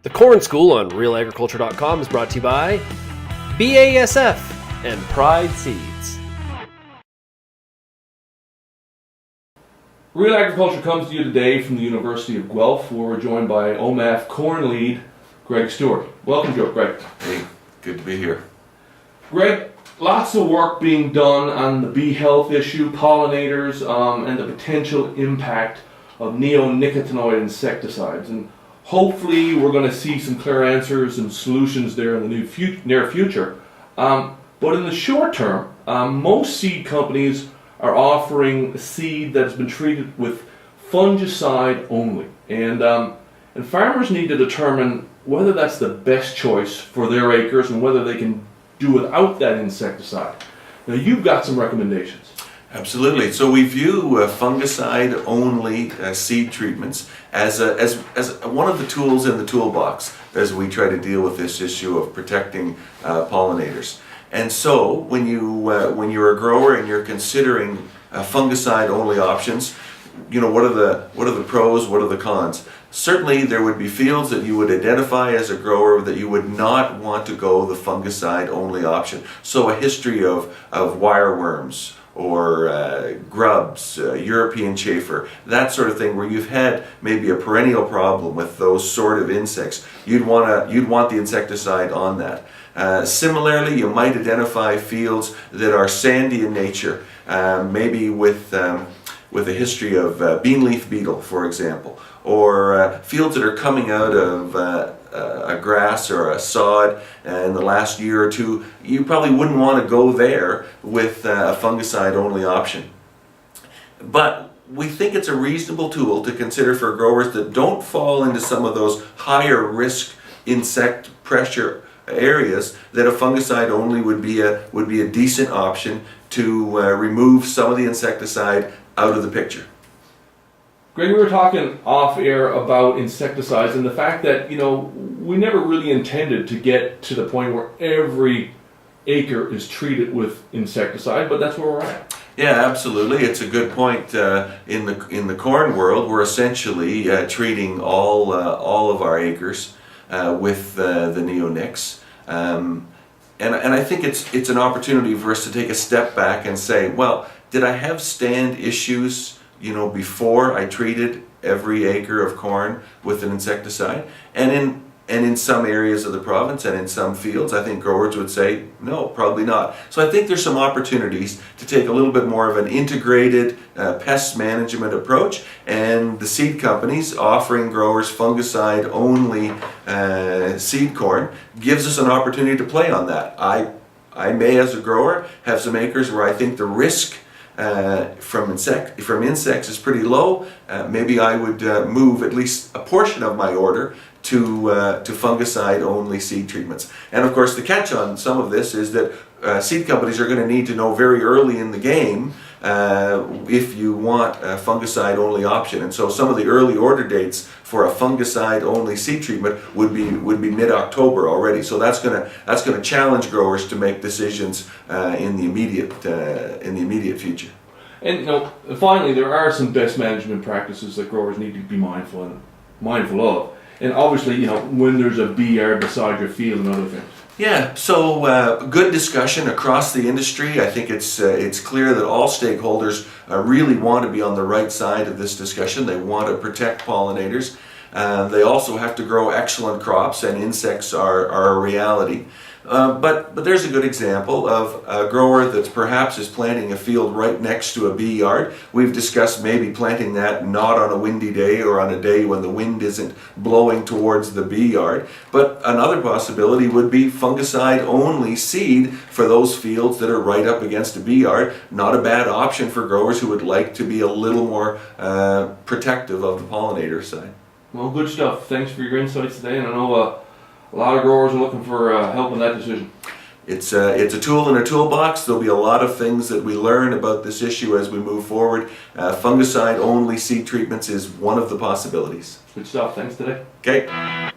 The Corn School on realagriculture.com is brought to you by BASF and Pride Seeds. Real Agriculture comes to you today from the University of Guelph, where we're joined by OMAF corn lead Greg Stewart. Welcome, Greg. Hey, good to be here. Greg, lots of work being done on the bee health issue, pollinators, and the potential impact of neonicotinoid insecticides. And hopefully we're going to see some clear answers and solutions there in the near future. But in the short term, most seed companies are offering seed that's been treated with fungicide only. And farmers need to determine whether that's the best choice for their acres and whether they can do without that insecticide. Now, you've got some recommendations. Absolutely. So we view fungicide-only seed treatments as one of the tools in the toolbox as we try to deal with this issue of protecting pollinators. And so when you're a grower and you're considering fungicide-only options, you know, what are the pros, what are the cons? Certainly there would be fields that you would identify as a grower that you would not want to go the fungicide-only option. So a history of wireworms or grubs, European chafer, that sort of thing, where you've had maybe a perennial problem with those sort of insects, you'd want the insecticide on that. Similarly, you might identify fields that are sandy in nature, maybe with a history of bean leaf beetle, for example, or fields that are coming out of a grass or a sod in the last year or two. You probably wouldn't want to go there with a fungicide-only option. But we think it's a reasonable tool to consider for growers that don't fall into some of those higher risk insect pressure areas, that a fungicide only would be a decent option to remove some of the insecticide out of the picture. Greg, we were talking off air about insecticides and the fact that, you know, we never really intended to get to the point where every acre is treated with insecticide, but that's where we're at. Yeah, absolutely. It's a good point. In the corn world, we're essentially treating all of our acres with the neonics. And I think it's an opportunity for us to take a step back and say, well, did I have stand issues, you know, before I treated every acre of corn with an insecticide? And in some areas of the province and in some fields, I think growers would say, no, probably not. So I think there's some opportunities to take a little bit more of an integrated pest management approach, and the seed companies offering growers fungicide-only seed corn gives us an opportunity to play on that. I may, as a grower, have some acres where I think the risk from insects is pretty low. Maybe I would move at least a portion of my order to fungicide-only seed treatments. And of course, the catch on some of this is that seed companies are going to need to know very early in the game if you want a fungicide-only option. And so some of the early order dates for a fungicide-only seed treatment would be mid-October already. So that's going to challenge growers to make decisions in the immediate future. And you know, finally, there are some best management practices that growers need to be mindful of. And obviously, you know, when there's a bee yard beside your field and other things. Yeah, so good discussion across the industry. I think it's clear that all stakeholders really want to be on the right side of this discussion. They want to protect pollinators. They also have to grow excellent crops, and insects are a reality. But there's a good example of a grower that perhaps is planting a field right next to a bee yard. We've discussed maybe planting that not on a windy day or on a day when the wind isn't blowing towards the bee yard. But another possibility would be fungicide-only seed for those fields that are right up against a bee yard. Not a bad option for growers who would like to be a little more protective of the pollinator side. Well, good stuff. Thanks for your insights today, and I know a lot of growers are looking for help in that decision. It's a tool in a toolbox. There'll be a lot of things that we learn about this issue as we move forward. Fungicide-only seed treatments is one of the possibilities. Good stuff. Thanks today. Okay.